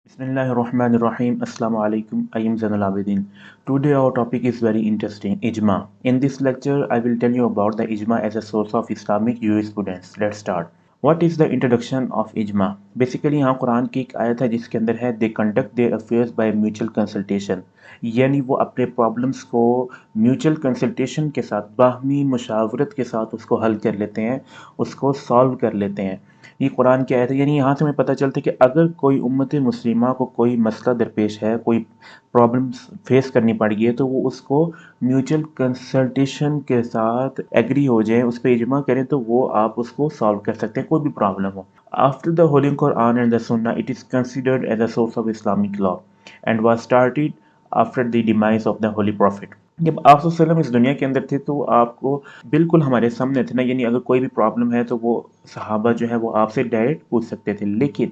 Bismillahirrahmanirrahim. Assalamu alaikum. I am Zainal Abidin. Today our topic is very interesting, Ijma. In this lecture, I will tell you about the Ijma as a source of Islamic jurisprudence. Let's start. What is the introduction of Ijma? Basically यहाँ कुरान की एक आयत है जिसके अंदर है they conduct their affairs by mutual consultation, यानी वो अपने प्रॉब्लम्स को म्यूचुअल कंसल्टेशन के साथ बाहमी मुशावरत के साथ उसको हल कर लेते हैं, उसको सॉल्व कर लेते हैं। ये कुरान की आयत है, यानी यहाँ से हमें पता चलता है कि अगर कोई उम्मत मुस्लिमा को कोई मसला दरपेश है, कोई प्रॉब्लम्स फेस करनी पड़ गई है, तो वो उसको म्यूचुअल कंसल्टेशन के साथ एग्री हो जाए, उस पर इजमा करें, तो वो आप उसको सॉल्व कर सकते हैं, कोई भी प्रॉब्लम हो। After the holy Quran and the Sunnah it is considered as a source of Islamic law and was started after the demise of the holy prophet. जब आप वसल्लम इस दुनिया के अंदर थे तो आपको बिल्कुल हमारे सामने थे ना, यानी अगर कोई भी प्रॉब्लम है तो वो सहाबा जो है वो आपसे डायरेक्ट पूछ सकते थे। लेकिन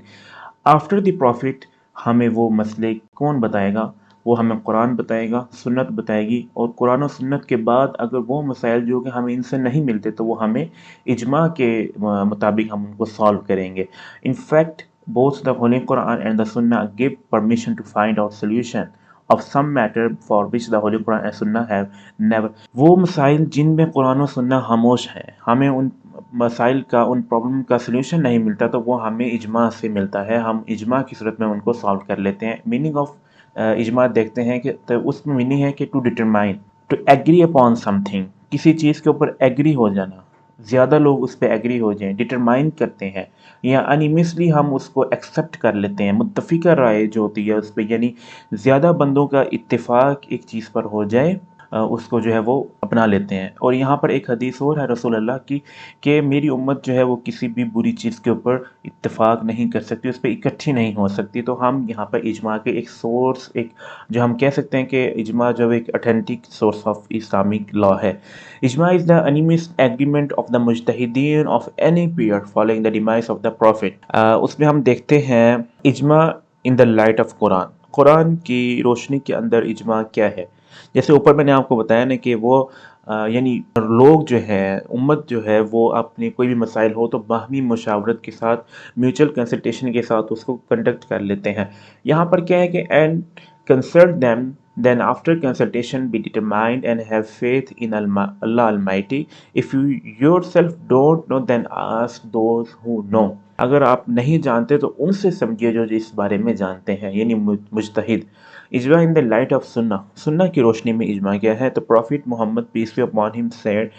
आफ्टर द प्रॉफिट हमें वो मसले कौन बताएगा? वो हमें कुरान बताएगा, सुन्नत बताएगी, और कुरान और सुन्नत के बाद अगर वो मसाइल जो कि हमें इनसे नहीं मिलते तो वो हमें इजमा के मुताबिक हम उनको सॉल्व करेंगे। In fact both the Holy Quran and the Sunnah give permission to find out solution of some matter for which the Holy Quran and Sunnah have never। वो मसाइल जिनमें कुरान और सुन्ना खामोश हैं, हमें उन मसाइल का, उन प्रॉब्लम का सलूशन नहीं मिलता, तो वो हमें इजमा से मिलता है, हम इजमा की सूरत में उनको सॉल्व कर लेते हैं। मीनिंग ऑफ इजमा देखते हैं कि तो उसमें मीनिंग है कि to determine, to agree upon something, किसी चीज़ के ऊपर एग्री हो जाना, ज़्यादा लोग उस पर एग्री हो जाएं, डिटरमाइन करते हैं, या अनिमिसली हम उसको एक्सेप्ट कर लेते हैं। मुत्तफ़िका राय जो होती है उस पर, यानी ज़्यादा बंदों का इत्तेफाक एक चीज़ पर हो जाए, उसको जो है वो अपना लेते हैं। और यहाँ पर एक हदीस और है रसूल अल्लाह की कि मेरी उम्मत जो है वो किसी भी बुरी चीज़ के ऊपर इत्तेफाक नहीं कर सकती, उस पर इकट्ठी नहीं हो सकती। तो हम यहाँ पर इजमा के एक सोर्स, एक जो हम कह सकते हैं कि इजमा जो एक authentic source of Islamic law है। Ijma is the unanimous agreement of the mujtahidin of any period following the demise of the prophet. उसमें हम देखते हैं ijma in the light of Quran, Quran की रोशनी के अंदर इजमा क्या है। जैसे ऊपर मैंने आपको बताया ना कि वो यानी लोग जो है, उम्मत जो है, वो अपनी कोई भी मसाइल हो तो बाहमी मुशावरत के साथ, म्यूचुअल कंसल्टेशन के साथ उसको कंडक्ट कर लेते हैं। यहाँ पर क्या है कि and consult them, then after consultation be determined and have faith in Allah Almighty। if you yourself don't know then ask those who know। अगर आप नहीं जानते तो उनसे समझिए जो इस बारे में जानते हैं, यानी मुजतहिद। इजमा इन द लाइट ऑफ सुन्ना, सुन्ना की रोशनी में इजमा क्या है? तो prophet Muhammad peace be upon him said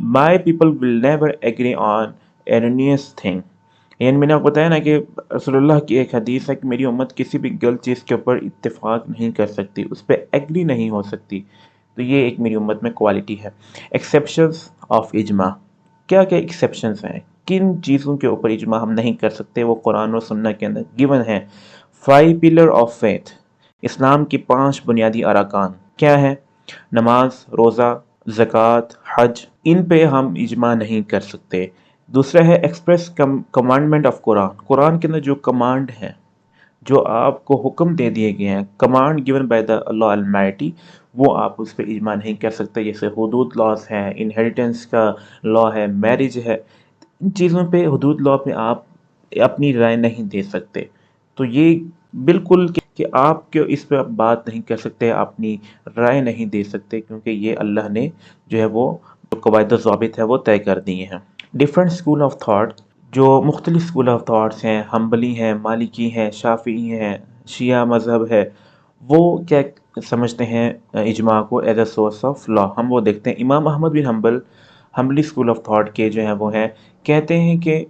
my people will never agree on erroneous thing. यानी मैंने आपको बताया ना कि रसूलुल्लाह की एक हदीस है कि मेरी उम्मत किसी भी गलत चीज़ के ऊपर इत्तेफाक नहीं कर सकती, उस पर एग्री नहीं हो सकती। तो ये एक मेरी उम्मत में क्वालिटी है। एक्सेप्शंस ऑफ इजमा, क्या क्या एक्सेप्शंस हैं, किन चीज़ों के ऊपर इजमा हम नहीं कर सकते, वो कुरान और सुन्नत के अंदर गिवन है। 5 पिलर ऑफ फेथ, इस्लाम की 5 बुनियादी अरकान क्या है? नमाज, रोज़ा, ज़कात, हज, इन पे हम इजमा नहीं कर सकते। दूसरा है express commandment of Quran, Quran के अंदर जो कमांड है, जो आपको हुक्म दे दिए गए हैं, command given by the Allah Almighty, वो आप उस पर इजमा नहीं कर सकते। जैसे हुदूद लॉस हैं, इनहेरिटेंस का लॉ है, मैरिज है, इन चीज़ों पे, हुदूद लॉ पे आप अपनी राय नहीं दे सकते। तो ये बिल्कुल कि आप क्यों इस पर बात नहीं कर सकते, अपनी राय नहीं दे सकते, क्योंकि ये अल्लाह ने जो है वो जो कवायद ज़ाबित है वो तय कर दिए हैं। डिफरेंट स्कूल ऑफ थाट, जो मुख्तलिफ स्कूल ऑफ थाट्स हैं, हम्बली हैं, मालिकी हैं, शाफ़िई हैं, शिया मज़हब है, वो क्या समझते हैं इजमा को as a source of law, हम वो देखते हैं। Imam Ahmad bin Hanbal Hanbali school of thought के जो हैं वो हैं, कहते हैं कि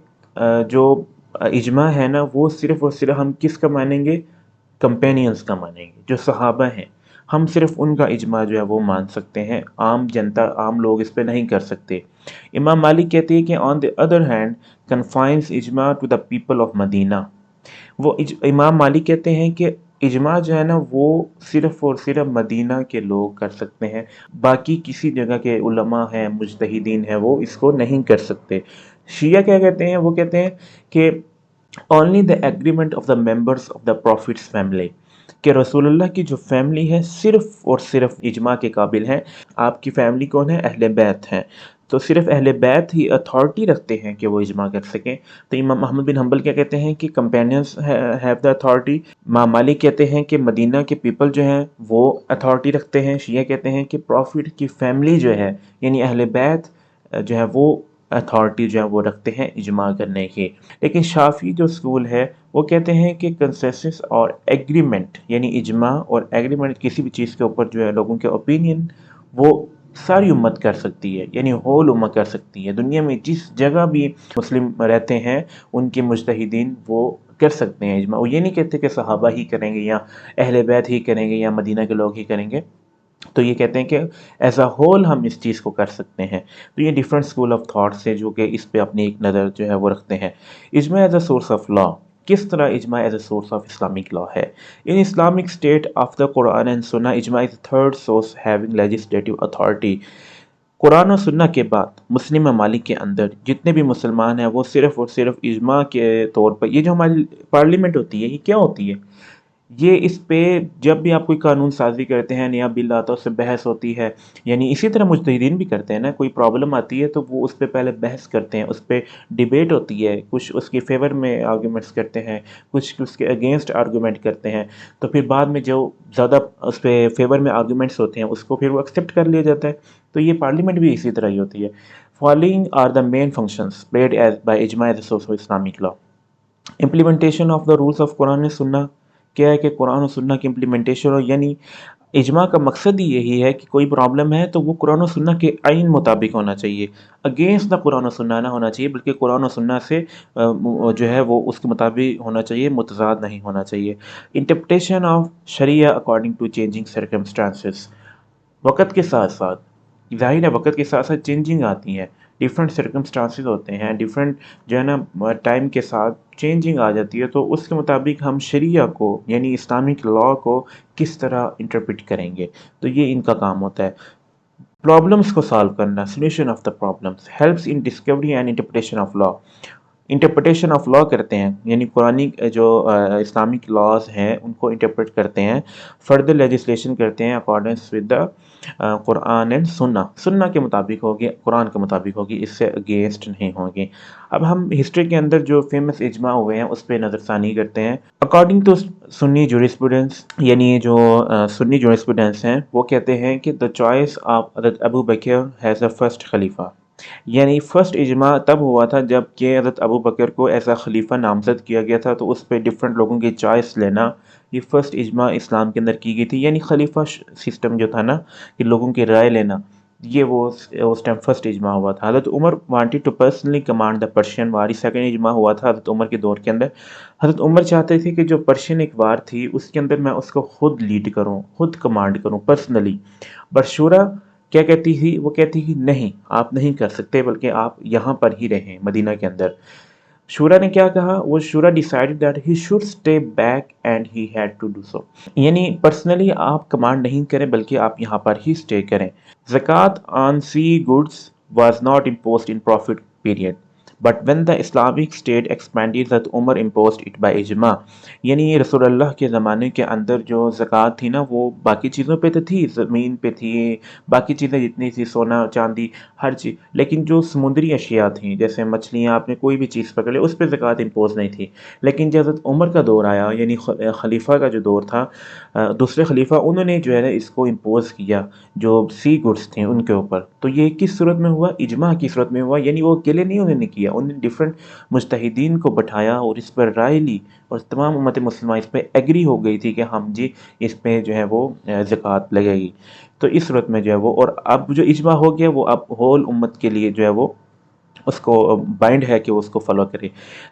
जो इजमा है ना, वो सिर्फ़ और सिर्फ हम किसका मानेंगे? कंपेनियंस का मानेंगे, जो सहाबा हैं, हम सिर्फ उनका इजमा जो है वो मान सकते हैं, आम जनता, आम लोग इस पे नहीं कर सकते। इमाम मालिक कहते हैं कि on the other hand confines ijma to the people of Madina. वो इमाम मालिक कहते हैं कि इजमा जो है ना वो सिर्फ़ और सिर्फ मदीना के लोग कर सकते हैं, बाकी किसी जगह के उलमा हैं, मुजतहिदीन हैं, वो इसको नहीं कर सकते। शिया क्या कहते हैं? वो कहते हैं कि only the agreement of the members of the profits family, कि रसूलुल्लाह की जो फैमिली है सिर्फ और सिर्फ इजमा के काबिल है। आपकी फैमिली कौन है? अहले बैत हैं। تو صرف اہل بیت ہی اتھارٹی رکھتے ہیں کہ وہ اجماع کر سکیں. تو امام احمد بن حنبل کیا کہتے ہیں کہ کمپینینس ہیو دا اتھارٹی. امام مالک کہتے ہیں کہ مدینہ کے پیپل جو ہیں وہ اتھارٹی رکھتے ہیں. شیعہ کہتے ہیں کہ پروفٹ کی فیملی جو ہے یعنی اہل بیت جو ہے وہ اتھارٹی جو ہے وہ رکھتے ہیں اجماع کرنے کی. لیکن شافعی جو اسکول ہے وہ کہتے ہیں کہ کنسنسس اور ایگریمنٹ یعنی اجماع اور ایگریمنٹ کسی بھی چیز کے اوپر جو ہے لوگوں کے اوپینین وہ ساری امت کر سکتی ہے یعنی ہول امت کر سکتی ہے. دنیا میں جس جگہ بھی مسلم رہتے ہیں ان کے مجتہدین وہ کر سکتے ہیں اجماع. وہ یہ نہیں کہتے کہ صحابہ ہی کریں گے یا اہل بیت ہی کریں گے یا مدینہ کے لوگ ہی کریں گے. تو یہ کہتے ہیں کہ ایز اے ہول ہم اس چیز کو کر سکتے ہیں. تو یہ ڈفرینٹ اسکول آف تھاٹس ہے جو کہ اس پہ اپنی ایک نظر جو ہے وہ رکھتے ہیں. Ijma as a source of law. کس طرح ijma as a source of Islamic law ہے؟ In Islamic state of the Quran and Sunnah ijma is third source having legislative authority. Quran و سنہ کے بعد مسلم ممالک کے اندر جتنے بھی مسلمان ہیں وہ صرف اور صرف اجماع کے طور پر یہ جو ہماری پارلیمنٹ ہوتی ہے یہ کیا ہوتی ہے؟ یہ اس پہ جب بھی آپ کوئی قانون سازی کرتے ہیں نیا بل آتا ہے اس سے بحث ہوتی ہے. یعنی اسی طرح مجتہدین بھی کرتے ہیں نا. کوئی پرابلم آتی ہے تو وہ اس پہ پہلے بحث کرتے ہیں, اس پہ ڈیبیٹ ہوتی ہے, کچھ اس کے فیور میں آرگومنٹس کرتے ہیں, کچھ اس کے اگینسٹ آرگومنٹ کرتے ہیں. تو پھر بعد میں جو زیادہ اس پہ فیور میں آرگومنٹس ہوتے ہیں اس کو پھر وہ ایکسیپٹ کر لیا جاتا ہے. تو یہ پارلیمنٹ بھی اسی طرح ہی ہوتی ہے. Following are the main functions played as by ijma as a source of Islamic law. Implementation of the rules of Quran Sunnah. کیا ہے کہ قرآن و سنہ کی امپلیمنٹیشن ہو. یعنی اجماع کا مقصد ہی یہی ہے کہ کوئی پرابلم ہے تو وہ قرآن و سنہ کے عین مطابق ہونا چاہیے, اگینسٹ دا قرآن و سنہ نہ ہونا چاہیے, بلکہ قرآن و سنہ سے جو ہے وہ اس کے مطابق ہونا چاہیے, متضاد نہیں ہونا چاہیے. Interpretation of Sharia according to changing circumstances. وقت کے ساتھ ساتھ ظاہر ہے وقت کے ساتھ ساتھ چینجنگ آتی ہیں, ڈفرینٹ سرکمسٹانسز ہوتے ہیں, ڈفرینٹ جو ہے نا ٹائم کے ساتھ چینجنگ آ جاتی ہے. تو اس کے مطابق ہم شریعہ کو یعنی اسلامک لا کو کس طرح انٹرپریٹ کریں گے, تو یہ ان کا کام ہوتا ہے. پرابلمس کو سالو کرنا, solution of the problems, helps in Discovery and interpretation of law. Interpretation of law کرتے ہیں یعنی قرآنی جو اسلامک لاز ہیں ان کو انٹرپریٹ کرتے ہیں. فردر لیجسلیشن کرتے ہیں accordance with the Quran and سنہ. سنہ کے مطابق ہوگی, قرآن کے مطابق ہوگی, اس سے اگینسٹ نہیں ہوگی. اب ہم ہسٹری کے اندر جو فیمس اجماع ہوئے ہیں اس پہ نظر ثانی کرتے ہیں. اکارڈنگ ٹو سنی جورسپروڈنس یعنی جو سنی جورسپروڈنس ہیں وہ کہتے ہیں کہ دا چوائس آف حضرت ابو بکر ایز اے فرسٹ خلیفہ. یعنی فرسٹ اجماع تب ہوا تھا جب کہ حضرت ابو بکر کو ایسا خلیفہ نامزد کیا گیا تھا, تو اس پہ ڈفرینٹ لوگوں کی چوائس لینا یہ فرسٹ اجماع اسلام کے اندر کی گئی تھی. یعنی خلیفہ سسٹم جو تھا نا کہ لوگوں کی رائے لینا, یہ وہ اس ٹائم فرسٹ اجماع ہوا تھا. حضرت Umar wanted to personally command the Persian war. Second اجماع ہوا تھا حضرت عمر کے دور کے اندر. حضرت عمر چاہتے تھے کہ جو پرشین ایک وار تھی اس کے اندر میں اس کو خود لیڈ کروں, خود کمانڈ کروں پرسنلی. بٹ شورا کیا کہتی تھی؟ وہ کہتی تھی نہیں آپ نہیں کر سکتے بلکہ آپ یہاں پر ہی رہیں مدینہ کے اندر. شورا نے کیا کہا؟ وہ شورا decide that he should stay back and he had to do so. یعنی پرسنلی آپ کمانڈ نہیں کریں بلکہ آپ یہاں پر ہی اسٹے کریں. Zakat on sea goods was not imposed in prophet period but when the Islamic state expanded Hazrat Umar imposed it by اجماع. یعنی رسول اللہ کے زمانے کے اندر جو زکوٰۃ تھی نا وہ باقی چیزوں پہ تو تھی, زمین پہ تھی, باقی چیزیں جتنی تھی سونا چاندی ہر چیز, لیکن جو سمندری اشیاء تھیں جیسے مچھلیاں آپ نے کوئی بھی چیز پکڑ لی اس پہ زکوٰۃ امپوز نہیں تھی. لیکن جب حضرت عمر کا دور آیا یعنی خلیفہ کا جو دور تھا, دوسرے خلیفہ انہوں نے جو ہے نا اس کو امپوز کیا جو سی گڈس تھیں ان کے اوپر. تو یہ کس صورت میں ہوا؟ اجماع کی صورت میں ہوا. یعنی وہ اکیلے نہیں انہوں نے کیا, انہوں نے ڈفرینٹ مجتہدین کو بٹھایا اور اس پر رائے لی اور تمام امت مسلمہ اس پہ ایگری ہو گئی تھی کہ ہم جی اس پہ جو ہے وہ زکوٰۃ لگے گی. تو اس صورت میں جو ہے وہ, اور اب جو اجماع ہو گیا وہ اب ہول امت کے لیے جو ہے وہ اس کو بائنڈ ہے کہ وہ اس کو فالو کرے.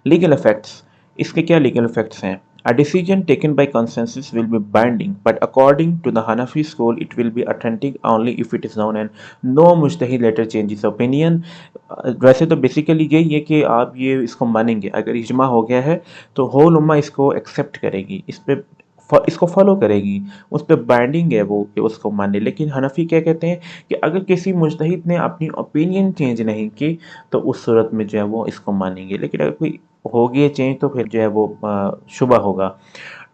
لیگل افیکٹس, اس کے کیا لیگل افیکٹس ہیں؟ A decision taken by consensus will be binding, but according to the Hanafi school, it will be authentic only if it is known and no mujtahid later changes opinion. ویسے تو basically یہی ہے کہ آپ یہ اس کو مانیں گے, اگر اجماع ہو گیا ہے تو ہول امہ اس کو ایکسیپٹ کرے گی, اس کو فالو کرے گی, اس پہ بائنڈنگ ہے وہ کہ اس کو مانے. لیکن حنفی کیا کہتے ہیں کہ اگر کسی مجتہد نے اپنی اوپینین چینج نہیں کی تو اس صورت میں جو ہے وہ اس کو مانیں گے. لیکن اگر کوئی ہوگی چینج تو پھر جو ہے وہ شبہ ہوگا.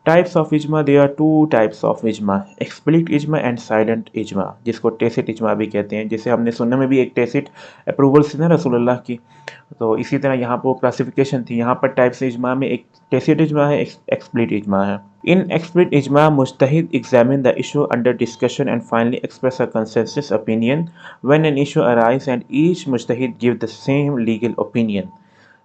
Types of ijma, there are two types of ijma, explicit ijma and silent ijma, जिसको टेसिट इजमा भी कहते हैं। जैसे हमने सुनने में भी एक टेसिट अप्रूवल थी ना रसूलुल्लाह की, तो इसी तरह यहाँ पर क्लासिफिकेशन थी। यहाँ पर टाइप्स इजमा में एक टेसिट इजमा है, एक्सप्लिसिट इजमा है। In explicit ijma, mujtahid examine the issue under discussion and finally express a consensus opinion when an issue arises, and each mujtahid give the same legal opinion.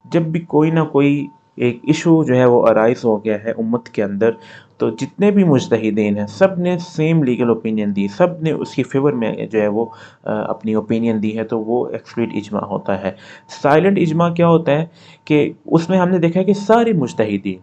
जब भी कोई ना कोई एक इशू जो है वो अराइज हो गया है उम्मत के अंदर, तो जितने भी मुजतहिदीन हैं सब ने सेम लीगल ओपिनियन दी, सब ने उसकी फेवर में जो है वो अपनी ओपिनियन दी है, तो वो एक्सप्लिसिट इजमा होता है। साइलेंट इजमा क्या होता है कि उसमें हमने देखा है कि सारे मुजतहिदीन,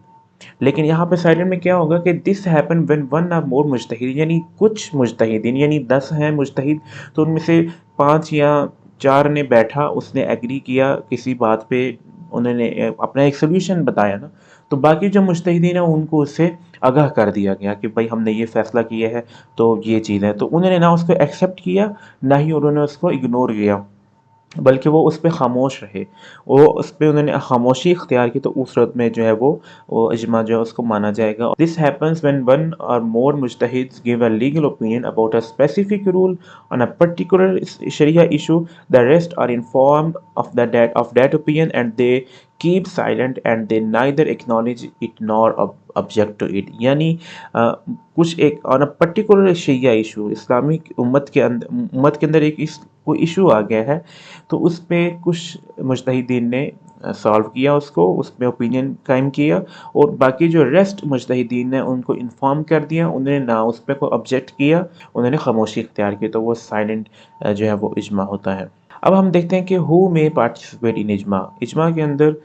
लेकिन यहाँ पे साइलेंट में क्या होगा कि this happen when one or more mujtahid, यानी कुछ मुजतहिदीन, यानी 10 हैं मुजतहिद, तो उनमें से 5 या 4 ने बैठा, उसने एग्री किया किसी बात पे, उन्होंने अपना एक सोल्यूशन बताया ना, तो बाकी जो मुजतहिदीन हैं उनको उससे आगाह कर दिया गया कि भाई हमने ये फैसला किया है तो ये चीज़ है, तो उन्होंने ना उसको एक्सेप्ट किया, ना ही उन्होंने उसको इग्नोर किया, बल्कि वो उस पे खामोश रहे, वो उस पे उन्होंने खामोशी इख्तियार की, तो उस सूरत में जो है वो इजमा जो है उसको माना जाएगा। This happens when one or more mujtahids give a legal opinion about a specific rule on a particular Sharia issue, the rest are informed of that opinion and they keep silent and they neither acknowledge it nor object to it. यानी कुछ एक on a particular Sharia issue, Islamic उम्मत के अंदर एक कोई issue आ गया है, तो उस पे कुछ मुजतहिदीन ने सॉल्व किया उसको, उसमें ओपिनियन कायम किया, और बाकी जो रेस्ट मुजतहिदीन ने उनको इन्फॉर्म कर दिया, उन्होंने ना उस पर कोई ऑब्जेक्ट किया, उन्होंने खामोशी इख्तियार की, तो वो साइलेंट जो है वो इजमा होता है। अब हम देखते हैं कि हु मे पार्टिसिपेट इन इजमा, इजमा के अंदर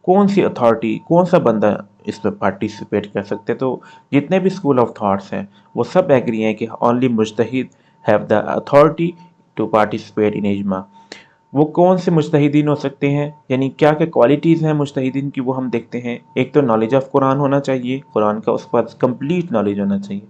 कौन सी अथॉरिटी, कौन सा बंदा इसमें पार्टिसिपेट कर सकते हैं। तो जितने भी स्कूल ऑफ थॉट्स हैं वो सब एग्री हैं कि only mujtahid have the authority to participate in ijma. वो कौन से मुजतहिदीन हो सकते हैं, यानी क्या क्या क्वालिटीज़ हैं मुजतहिदीन की, वो हम देखते हैं। एक तो नॉलेज ऑफ कुरान होना चाहिए, कुरान का उसके बाद कंप्लीट नॉलेज होना चाहिए।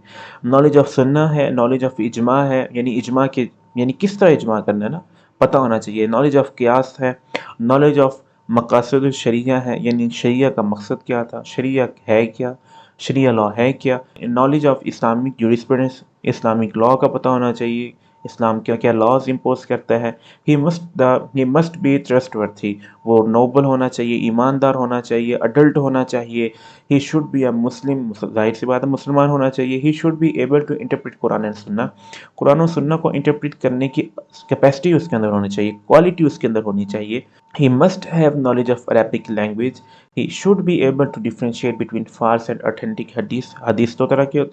नॉलेज ऑफ सुन्ना है, नॉलेज ऑफ इजमा है, यानी इजमा के यानी किस तरह इजमा करना है ना पता होना चाहिए। नॉलेज ऑफ कियास है, नॉलेज ऑफ मकासद शरिया है, यानी शरिया का मकसद क्या था, शरिया है क्या, शरिया लॉ है क्या। Knowledge of Islamic jurisprudence, Islamic law का पता होना चाहिए, इस्लाम क्या क्या लॉज इम्पोज करता है। ही मस्ट बी ट्रस्टवर्थी, वो नोबल होना चाहिए, ईमानदार होना चाहिए, अडल्ट होना चाहिए। ही शुड बी अ मुस्लिम, जाहिर सी बात है मुसलमान होना चाहिए। He should be able to interpret Quran and सुन्ना, कुरान और सुन्ना को इंटरप्रेट करने की कैपेसिटी उसके अंदर होनी चाहिए, क्वालिटी उसके अंदर होनी चाहिए। He must have knowledge of Arabic language, he should be able to differentiate between false and authentic हदीस। हदीस दो तरह की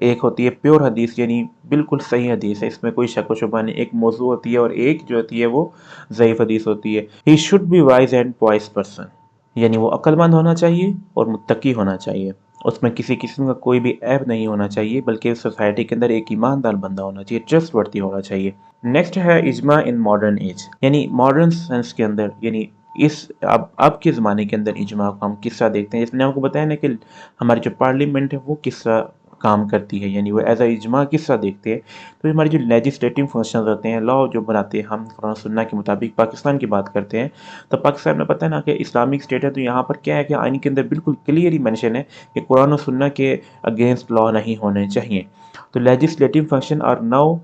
एक होती है प्योर हदीस, यानी बिल्कुल सही हदीस है, इसमें कोई शक व शुबा नहीं, एक मौजू होती है, और एक जो होती है वो ज़ईफ़ हदीस होती है। ही should be wise and poised person, यानी वो अक्लमंद होना चाहिए और मुत्तकी होना चाहिए, उसमें किसी किस्म का कोई भी ऐब नहीं होना चाहिए, बल्कि सोसाइटी के अंदर एक ईमानदार बंदा होना चाहिए, ट्रस्टवर्दी होना चाहिए। नेक्स्ट है इजमा इन मॉडर्न एज, यानी मॉडर्न सेंस के अंदर, यानी इस अब के ज़माने के अंदर इजमा को हम किस तरह देखते हैं। इसने आपको बताया ना कि हमारी जो पार्लियामेंट है वो किस तरह काम करती है, यानी वो एज अ इजमा किस तरह देखते हैं। तो हमारे जो लेजिस्लेटिव फंक्शन होते हैं, लॉ जो बनाते हैं, हम कुरान सुन्ना के मुताबिक पाकिस्तान की बात करते हैं, तो पाकिस्तान में पता है ना कि इस्लामिक स्टेट है, तो यहाँ पर क्या है कि आइन के अंदर बिल्कुल क्लियर ही मेंशन है कि कुरान और सुन्ना के अगेंस्ट लॉ नहीं होने चाहिए। तो legislative function are now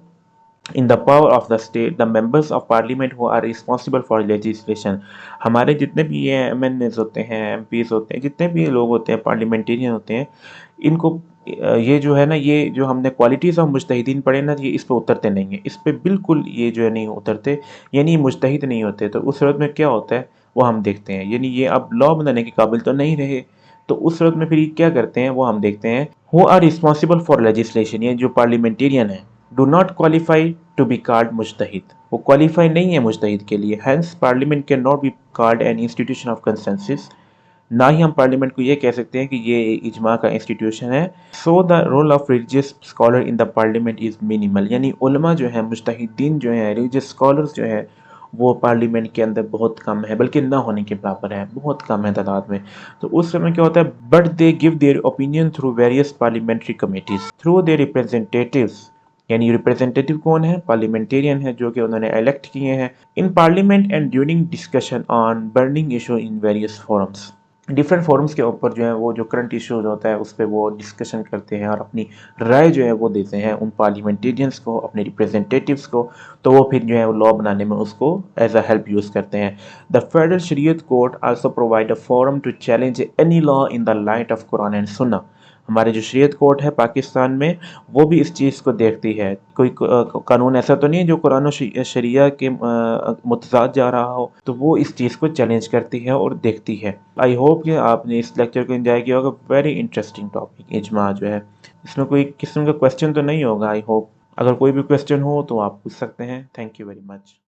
in the power of the state, the members of parliament who are responsible for legislation। हमारे जितने भी ये एमएनएस होते हैं, एमपीज होते हैं, जितने भी लोग होते हैं, पार्लियामेंटेरियन होते हैं, इनको ये जो है ना, ये जो हमने क्वालिटीज़ ऑफ मुजतहिदीन पढ़े ना, ये इस पे उतरते नहीं है, इस पे बिल्कुल ये जो है नहीं उतरते, यानी मुजतहिद नहीं होते। तो उस सूरत में क्या होता है वो हम देखते हैं, यानी ये अब लॉ बनाने के काबिल तो नहीं रहे, तो उस सूरत में फिर ये क्या करते हैं वो हम देखते हैं। Who are responsible for legislation, ये जो पार्लियामेंटेरियन है, do not qualify to be called mujtahid, वो क्वालिफाई नहीं है मुजतहिद के लिए। Hence parliament can not be called an institution of consensus, ना ही हम पार्लियामेंट को ये कह सकते हैं कि ये इजमा का इंस्टीट्यूशन है। So the role of religious scholar in the parliament is minimal, यानी उलमा जो है, मुजतहिदीन जो है, रिलीजियस स्कॉलर्स जो है, वो पार्लियामेंट के अंदर बहुत कम है, बल्कि ना होने के बराबर है, बहुत कम है तादाद में। तो उस समय क्या होता है, but they give their opinion through various parliamentary committees through their representatives, यानी रिप्रेजेंटेटिव कौन है, पार्लियामेंटेरियन है, जो कि उन्होंने इलेक्ट किए हैं in parliament and during discussion on burning issue in various forums. Different forums کے اوپر جو ہے وہ جو کرنٹ ایشوز ہوتا ہے اس پہ وہ ڈسکشن کرتے ہیں اور اپنی رائے جو ہے وہ دیتے ہیں ان پارلیمنٹیرینس کو، اپنے ریپریزنٹیٹیوس کو، تو وہ پھر جو ہے وہ لا بنانے میں اس کو ایز اے ہیلپ یوز کرتے ہیں۔ The Federal Shariat Court also provide a forum to challenge any law in the light of Quran and سنہ۔ ہمارے جو شریعت کورٹ ہے پاکستان میں، وہ بھی اس چیز کو دیکھتی ہے، کوئی قانون ایسا تو نہیں ہے جو قرآن و شریعہ کے متضاد جا رہا ہو، تو وہ اس چیز کو چیلنج کرتی ہے اور دیکھتی ہے۔ آئی ہوپ کہ آپ نے اس لیکچر کو انجوائے کیا ہوگا، ویری انٹرسٹنگ ٹاپک اجماع جو ہے، اس میں کوئی قسم کا کویسچن تو نہیں ہوگا آئی ہوپ۔ اگر کوئی بھی کویسچن ہو تو آپ پوچھ سکتے ہیں۔ Thank you very much.